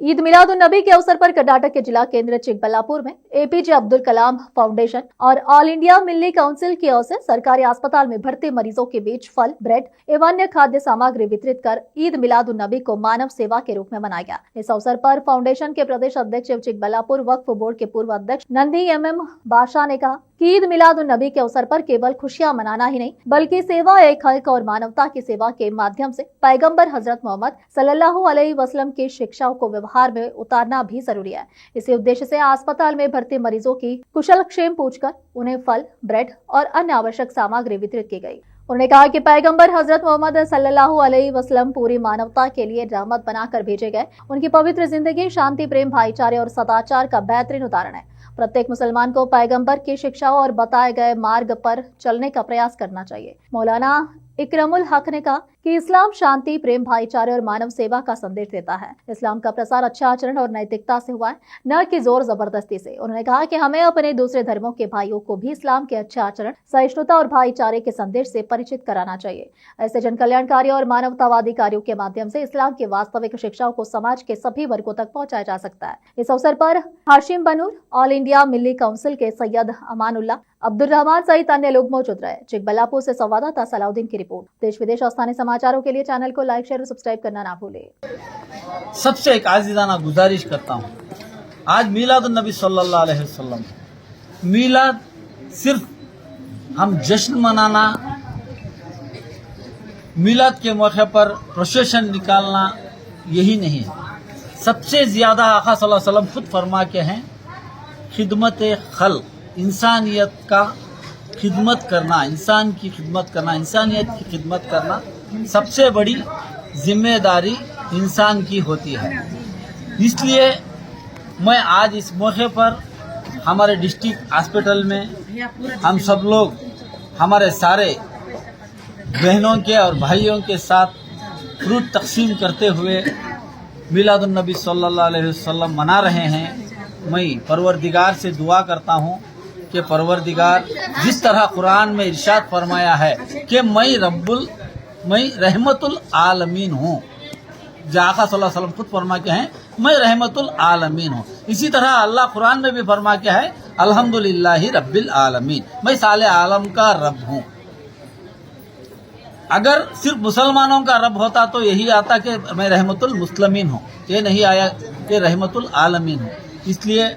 ईद मिलादुन नबी के अवसर पर कर्नाटक के जिला केंद्र चिकबल्लापुर में एपीजे अब्दुल कलाम फाउंडेशन और ऑल इंडिया मिल्ली काउंसिल की ओर से सरकारी अस्पताल में भर्ती मरीजों के बीच फल, ब्रेड एवं अन्य खाद्य सामग्री वितरित कर ईद मिलादुन नबी को मानव सेवा के रूप में मनाया गया। इस अवसर पर फाउंडेशन के प्रदेश अध्यक्ष चिकबल्लापुर वक्फ बोर्ड के पूर्व अध्यक्ष नंदी एम बादशाह ने कहा कि ईद मिलादुन नबी के अवसर पर केवल खुशियां मनाना ही नहीं बल्कि सेवा, एक हक और मानवता की सेवा के माध्यम से पैगंबर हजरत मोहम्मद सल्लल्लाहु अलैहि वसल्लम की शिक्षाओं को व्यवहार में उतारना भी जरूरी है। इसी उद्देश्य से अस्पताल में भर्ती मरीजों की कुशलक्षेम पूछकर उन्हें फल, ब्रेड और अन्य आवश्यक सामग्री वितरित की गई। उन्होंने कहा कि पैगंबर हजरत मोहम्मद सल्लल्लाहु अलैहि वसल्लम पूरी मानवता के लिए रहमत बनाकर भेजे गए। उनकी पवित्र जिंदगी शांति, प्रेम, भाईचारे और सदाचार का बेहतरीन उदाहरण है। प्रत्येक मुसलमान को पैगंबर की शिक्षाओं और बताए गए मार्ग पर चलने का प्रयास करना चाहिए। मौलाना इकरमुल हक ने कहा कि इस्लाम शांति, प्रेम, भाईचारे और मानव सेवा का संदेश देता है। इस्लाम का प्रसार अच्छा आचरण और नैतिकता से हुआ है, न कि जोर जबरदस्ती से। उन्होंने कहा कि हमें अपने दूसरे धर्मों के भाइयों को भी इस्लाम के अच्छे आचरण, सहिष्णुता और भाईचारे के संदेश से परिचित कराना चाहिए। ऐसे जन कल्याणकारी और मानवतावादी कार्यों के माध्यम से इस्लाम की वास्तविक शिक्षाओं को समाज के सभी वर्गों तक पहुँचाया जा सकता है। इस अवसर पर हाशिम बनूर, ऑल इंडिया मिल्ली काउंसिल के सैयद अमानुल्लाह, अब्दुल रहमान सहित अन्य लोग मौजूद रहे। चिकबल्लापुर से संवाददाता सलाउद्दीन की रिपोर्ट। देश विदेश और स्थानीय समाचारों के लिए चैनल को लाइक, शेयर और सब्सक्राइब करना ना भूलें। सबसे एक आजिज़ाना गुजारिश करता हूँ, आज मीलादुन नबी सल्लल्लाहु अलैहि वसल्लम, मीलाद सिर्फ हम जश्न मनाना, मीलाद के मौके पर प्रोसेशन निकालना यही नहीं है। सबसे ज्यादा आका सल्लल्लाहु अलैहि वसल्लम खुद फरमा के हैं, खिदमत खल्क, इंसानियत का खिदमत करना, इंसान की खिदमत करना, इंसानियत की खिदमत करना सबसे बड़ी जिम्मेदारी इंसान की होती है। इसलिए मैं आज इस मौके पर हमारे डिस्ट्रिक्ट हॉस्पिटल में हम सब लोग, हमारे सारे बहनों के और भाइयों के साथ फ्रूट तकसीम करते हुए मिलादुन नबी सल्लल्लाहु अलैहि वसल्लम मना रहे हैं। मैं परवरदिगार से दुआ करता हूँ कि परवरदिगार जिस तरह कुरान में इरशाद फरमाया है कि मैं रहमतुल आलमीन हूँ, आका सल्लल्लाहु अलैहि वसल्लम खुद फरमा के हैं मैं रहमतुल आलमीन हूँ। इसी तरह अल्लाह कुरान में भी फरमा के है अल्हम्दुलिल्लाहि रब्बिल आलमीन, मैं साले आलम का रब हूँ। अगर सिर्फ मुसलमानों का रब होता तो यही आता कि मैं रहमतुल मुस्लिमीन हूँ, ये नहीं आया कि रहमतुल आलमीन हूँ। इसलिए